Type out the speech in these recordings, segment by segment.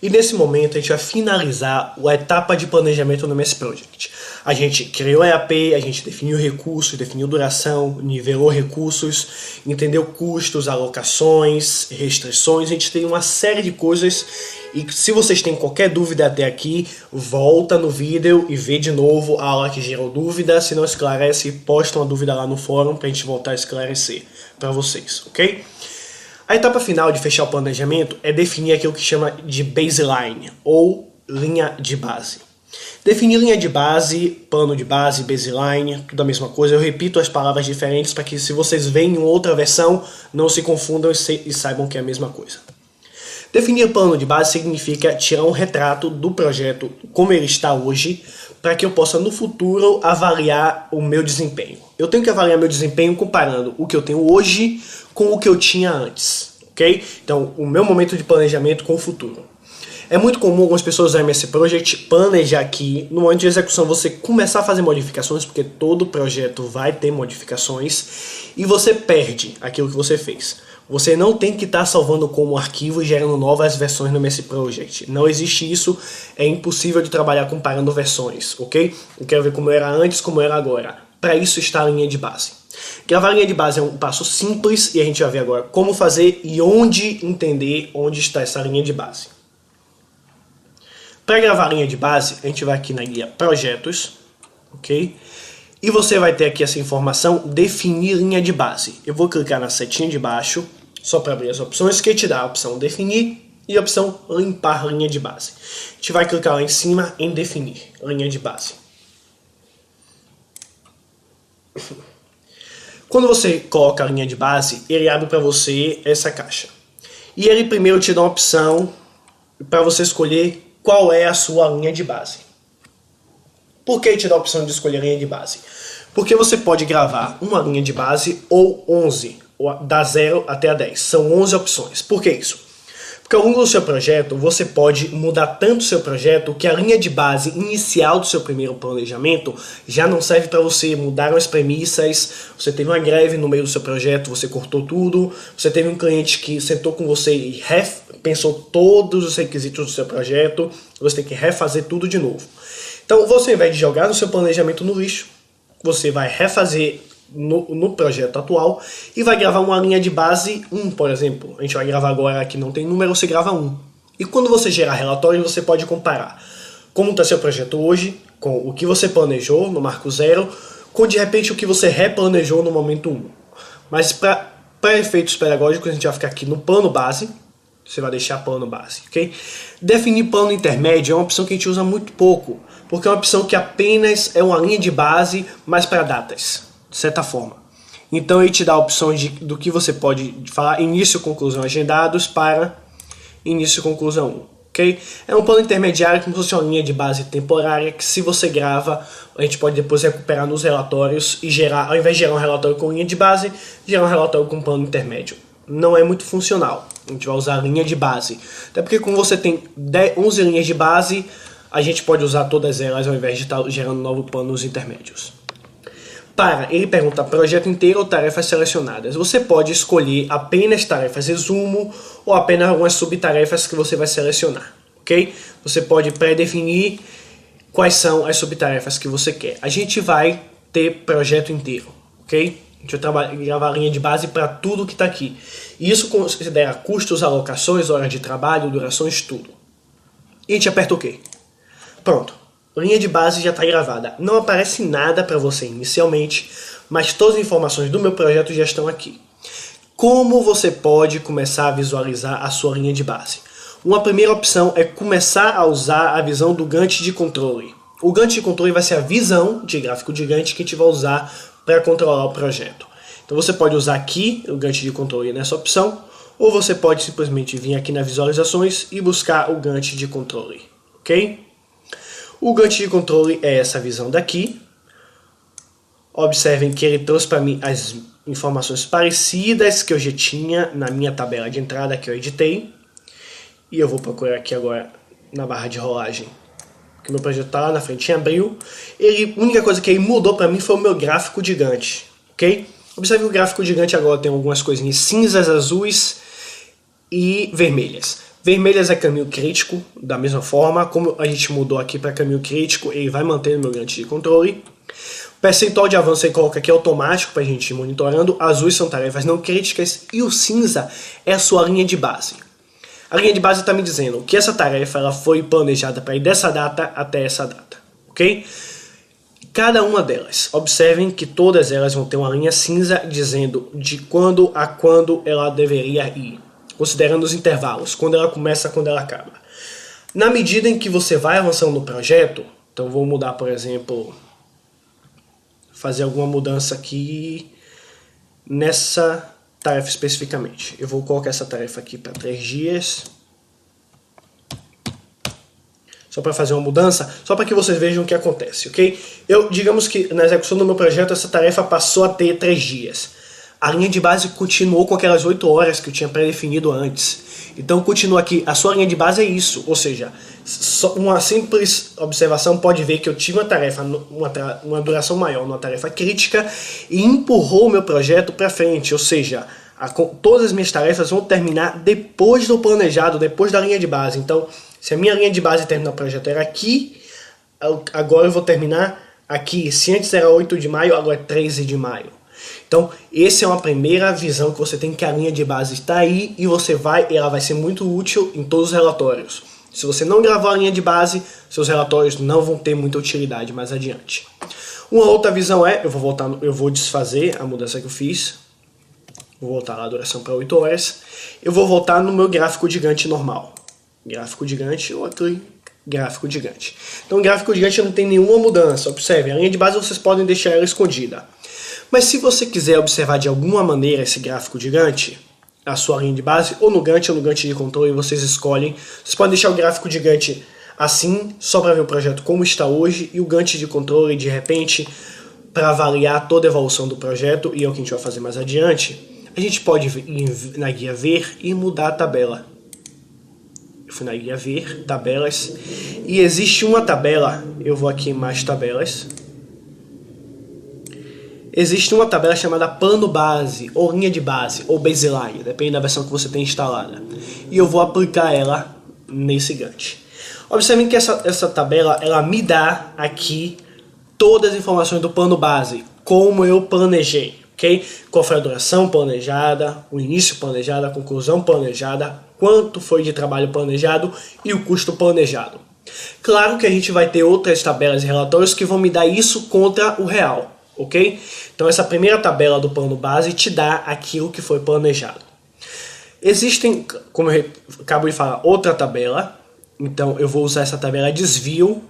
E nesse momento a gente vai finalizar a etapa de planejamento no MS Project. A gente criou o EAP, a gente definiu recursos, definiu duração, nivelou recursos, entendeu custos, alocações, restrições, a gente tem uma série de coisas. E se vocês têm qualquer dúvida até aqui, volta no vídeo e vê de novo a aula que gerou dúvida. Se não esclarece, posta uma dúvida lá no fórum pra gente voltar a esclarecer para vocês, ok? A etapa final de fechar o planejamento é definir aquilo que chama de baseline, ou linha de base. Definir linha de base, plano de base, baseline, tudo a mesma coisa. Eu repito as palavras diferentes para que se vocês veem em outra versão, não se confundam e saibam que é a mesma coisa. Definir o plano de base significa tirar um retrato do projeto como ele está hoje, para que eu possa no futuro avaliar o meu desempenho. Eu tenho que avaliar meu desempenho comparando o que eu tenho hoje com o que eu tinha antes, ok? Então, o meu momento de planejamento com o futuro. É muito comum algumas pessoas usarem esse Project, planejar aqui, no momento de execução você começar a fazer modificações, porque todo projeto vai ter modificações, e você perde aquilo que você fez. Você não tem que estar salvando como arquivo e gerando novas versões no MS Project. Não existe isso, é impossível de trabalhar comparando versões, ok? Eu quero ver como era antes, como era agora. Para isso está a linha de base. Gravar a linha de base é um passo simples e a gente vai ver agora como fazer e onde entender onde está essa linha de base. Para gravar a linha de base, a gente vai aqui na guia Projetos, ok? E você vai ter aqui essa informação, definir linha de base. Eu vou clicar na setinha de baixo, só para abrir as opções, que te dá a opção definir e a opção limpar linha de base. A gente vai clicar lá em cima em definir linha de base. Quando você coloca a linha de base, ele abre para você essa caixa. E ele primeiro te dá uma opção para você escolher qual é a sua linha de base. Por que te dá a opção de escolher a linha de base? Porque você pode gravar uma linha de base ou 11, da 0 até a 10. São 11 opções. Por que isso? Porque ao longo do seu projeto, você pode mudar tanto o seu projeto que a linha de base inicial do seu primeiro planejamento já não serve para você. Mudaram as premissas, você teve uma greve no meio do seu projeto, você cortou tudo, você teve um cliente que sentou com você e pensou todos os requisitos do seu projeto, você tem que refazer tudo de novo. Então, você, ao invés de jogar no seu planejamento no lixo, você vai refazer no projeto atual e vai gravar uma linha de base 1, por exemplo. A gente vai gravar agora, aqui não tem número, você grava 1. E quando você gerar relatório, você pode comparar como está seu projeto hoje, com o que você planejou no marco 0, com de repente o que você replanejou no momento 1. Mas para efeitos pedagógicos, a gente vai ficar aqui no plano base. Você vai deixar plano base, ok? Definir plano intermédio é uma opção que a gente usa muito pouco, porque é uma opção que apenas é uma linha de base, mas para datas, de certa forma. Então ele te dá opções do que você pode falar início, conclusão agendados para início e conclusão 1, ok? É um plano intermediário como se fosse uma linha de base temporária que se você grava, a gente pode depois recuperar nos relatórios e gerar, ao invés de gerar um relatório com linha de base, gerar um relatório com plano intermédio. Não é muito funcional. A gente vai usar a linha de base. Até porque como você tem 11 linhas de base, a gente pode usar todas elas ao invés de estar gerando novos planos intermédios. Ele pergunta projeto inteiro ou tarefas selecionadas. Você pode escolher apenas tarefas resumo ou apenas algumas subtarefas que você vai selecionar, ok? Você pode pré-definir quais são as subtarefas que você quer. A gente vai ter projeto inteiro, ok? A gente vai gravar a linha de base para tudo que está aqui. E isso considera custos, alocações, horas de trabalho, durações, tudo. E a gente aperta OK. Pronto. Linha de base já está gravada. Não aparece nada para você inicialmente, mas todas as informações do meu projeto já estão aqui. Como você pode começar a visualizar a sua linha de base? Uma primeira opção é começar a usar a visão do Gantt de controle. O Gantt de controle vai ser a visão de gráfico de Gantt que a gente vai usar para controlar o projeto. Então você pode usar aqui o Gantt de controle nessa opção, ou você pode simplesmente vir aqui nas visualizações e buscar o Gantt de controle, ok? O Gantt de controle é essa visão daqui. Observem que ele trouxe para mim as informações parecidas que eu já tinha na minha tabela de entrada que eu editei. E eu vou procurar aqui agora na barra de rolagem, que meu projeto está lá na frente em abril. A única coisa que ele mudou para mim foi o meu gráfico de Gantt, ok? Observe que o gráfico de Gantt agora tem algumas coisinhas cinzas, azuis e vermelhas. Vermelhas é caminho crítico, da mesma forma, como a gente mudou aqui para caminho crítico, ele vai manter no meu gancho de controle. O percentual de avanço ele coloca aqui automático para a gente ir monitorando, azuis são tarefas não críticas e o cinza é a sua linha de base. A linha de base está me dizendo que essa tarefa ela foi planejada para ir dessa data até essa data, ok? Cada uma delas, observem que todas elas vão ter uma linha cinza dizendo de quando a quando ela deveria ir, considerando os intervalos, quando ela começa, quando ela acaba. Na medida em que você vai avançando no projeto, então vou mudar, por exemplo, fazer alguma mudança aqui nessa tarefa especificamente. Eu vou colocar essa tarefa aqui para 3 dias. Só para fazer uma mudança, só para que vocês vejam o que acontece, ok? Digamos que na execução do meu projeto essa tarefa passou a ter 3 dias. A linha de base continuou com aquelas 8 horas que eu tinha pré-definido antes. Então continua aqui, a sua linha de base é isso, ou seja, uma simples observação pode ver que eu tive uma tarefa, uma duração maior, uma tarefa crítica e empurrou o meu projeto para frente, ou seja, todas as minhas tarefas vão terminar depois do planejado, depois da linha de base. Então, se a minha linha de base terminar o projeto era aqui, agora eu vou terminar aqui. Se antes era 8 de maio, agora é 13 de maio. Então, essa é uma primeira visão que você tem, que a linha de base está aí e ela vai ser muito útil em todos os relatórios. Se você não gravar a linha de base, seus relatórios não vão ter muita utilidade mais adiante. Uma outra visão eu vou desfazer a mudança que eu fiz. Vou voltar lá a duração para 8 horas. Eu vou voltar no meu gráfico gigante normal. Gráfico gigante, outro gráfico gigante. Então, o gráfico gigante não tem nenhuma mudança. Observe, a linha de base vocês podem deixar ela escondida. Mas se você quiser observar de alguma maneira esse gráfico gigante, a sua linha de base, ou no Gantt de controle, vocês escolhem. Vocês podem deixar o gráfico gigante assim, só para ver o projeto como está hoje, e o Gantt de controle, de repente, para avaliar toda a evolução do projeto, e é o que a gente vai fazer mais adiante. A gente pode ir na guia Ver e mudar a tabela. Eu fui na guia Ver, tabelas, e existe uma tabela, eu vou aqui em mais tabelas. Existe uma tabela chamada plano base, ou linha de base, ou baseline, depende da versão que você tem instalada. E eu vou aplicar ela nesse Gantt. Observem que essa tabela, ela me dá aqui todas as informações do plano base, como eu planejei, ok? Qual foi a duração planejada, o início planejado, a conclusão planejada, quanto foi de trabalho planejado e o custo planejado. Claro que a gente vai ter outras tabelas e relatórios que vão me dar isso contra o real. Ok? Então essa primeira tabela do plano base te dá aquilo que foi planejado. Existem, como eu acabo de falar, outra tabela. Então eu vou usar essa tabela desvio.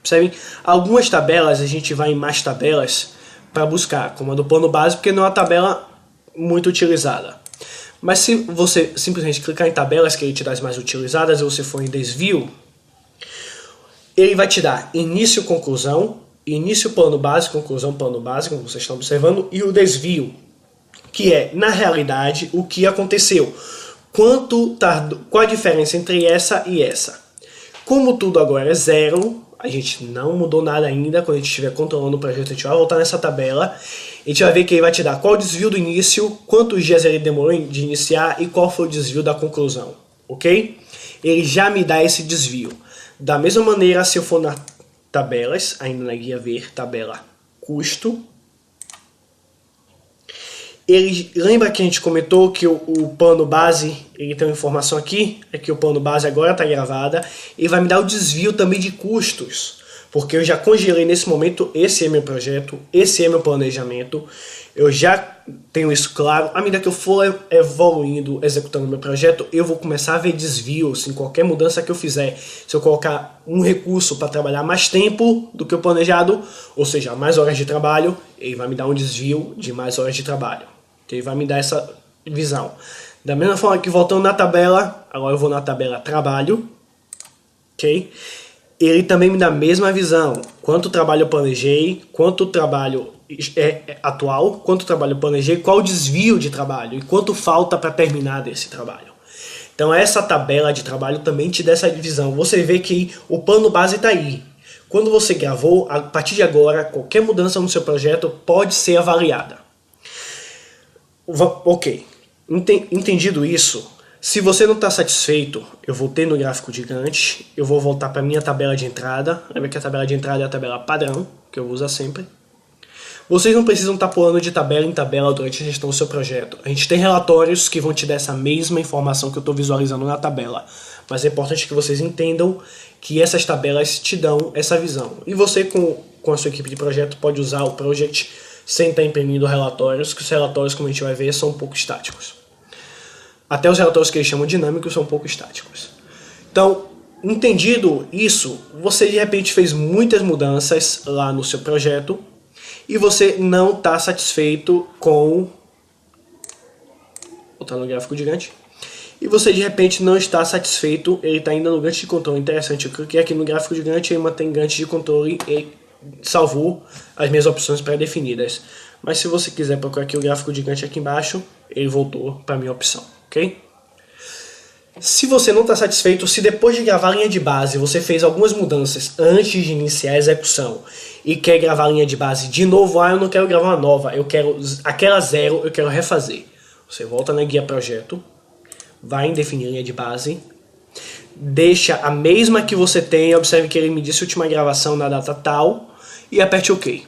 Percebem? Algumas tabelas a gente vai em mais tabelas para buscar, como a do plano base, porque não é uma tabela muito utilizada. Mas se você simplesmente clicar em tabelas, que ele te dá as mais utilizadas, e você for em desvio, ele vai te dar início, conclusão, início, plano base, conclusão, plano base, como vocês estão observando, e o desvio, que é, na realidade, o que aconteceu. Qual a diferença entre essa e essa? Como tudo agora é zero, a gente não mudou nada ainda. Quando a gente estiver controlando o projeto, a gente vai voltar nessa tabela. A gente vai ver que ele vai te dar qual o desvio do início, quantos dias ele demorou de iniciar e qual foi o desvio da conclusão, ok? Ele já me dá esse desvio. Da mesma maneira, se eu for na tabelas, ainda na guia Ver, tabela custo. Lembra que a gente comentou que o plano base, ele tem uma informação aqui, é que o plano base agora está gravada, e vai me dar o desvio também de custos, porque eu já congelei nesse momento, esse é meu projeto, esse é meu planejamento, eu já tenho isso claro. À medida que eu for evoluindo, executando meu projeto, eu vou começar a ver desvios em qualquer mudança que eu fizer. Se eu colocar um recurso para trabalhar mais tempo do que o planejado, ou seja, mais horas de trabalho, ele vai me dar um desvio de mais horas de trabalho. Ele vai me dar essa visão. Da mesma forma que voltando na tabela, agora eu vou na tabela trabalho, ok? Ele também me dá a mesma visão. Quanto trabalho eu planejei, quanto trabalho é atual, quanto trabalho eu planejei, qual o desvio de trabalho e quanto falta para terminar desse trabalho. Então essa tabela de trabalho também te dá essa divisão. Você vê que o plano base está aí. Quando você gravou, a partir de agora, qualquer mudança no seu projeto pode ser avaliada. Ok, entendido isso, Se você não está satisfeito, eu voltei no gráfico de Gantt, eu vou voltar para a minha tabela de entrada. Lembra que a tabela de entrada é a tabela padrão, que eu vou usar sempre. Vocês não precisam estar pulando de tabela em tabela durante a gestão do seu projeto. A gente tem relatórios que vão te dar essa mesma informação que eu estou visualizando na tabela. Mas é importante que vocês entendam que essas tabelas te dão essa visão. E você, com a sua equipe de projeto, pode usar o Project sem estar imprimindo relatórios, que os relatórios, como a gente vai ver, são um pouco estáticos. Até os relatórios que eles chamam dinâmicos são um pouco estáticos. Então, entendido isso, você de repente fez muitas mudanças lá no seu projeto e você não está satisfeito com... Vou botar no gráfico de Gantt. E você de repente não está satisfeito, ele está ainda no Gantt de controle. Interessante, eu cliquei aqui no gráfico de Gantt, ele mantém Gantt de controle e salvou as minhas opções pré-definidas. Mas se você quiser procurar aqui o gráfico de Gantt aqui embaixo, ele voltou para a minha opção, ok? Se você não está satisfeito, se depois de gravar a linha de base você fez algumas mudanças antes de iniciar a execução e quer gravar a linha de base de novo, eu não quero gravar uma nova, eu quero aquela zero, eu quero refazer. Você volta na guia projeto, vai em definir linha de base, deixa a mesma que você tem, observe que ele me disse última gravação na data tal e aperte OK.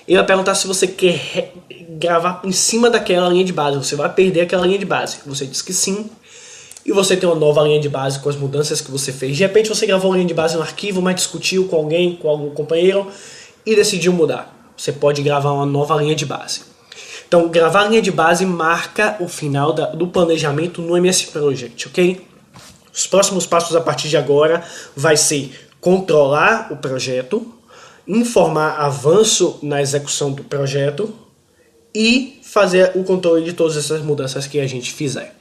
Ele vai perguntar se você quer gravar em cima daquela linha de base, você vai perder aquela linha de base. Você diz que sim, e você tem uma nova linha de base com as mudanças que você fez. De repente você gravou uma linha de base no arquivo, mas discutiu com alguém, com algum companheiro, e decidiu mudar. Você pode gravar uma nova linha de base. Então, gravar a linha de base marca o final do planejamento no MS Project, ok? Os próximos passos a partir de agora vai ser controlar o projeto, informar avanço na execução do projeto e fazer o controle de todas essas mudanças que a gente fizer.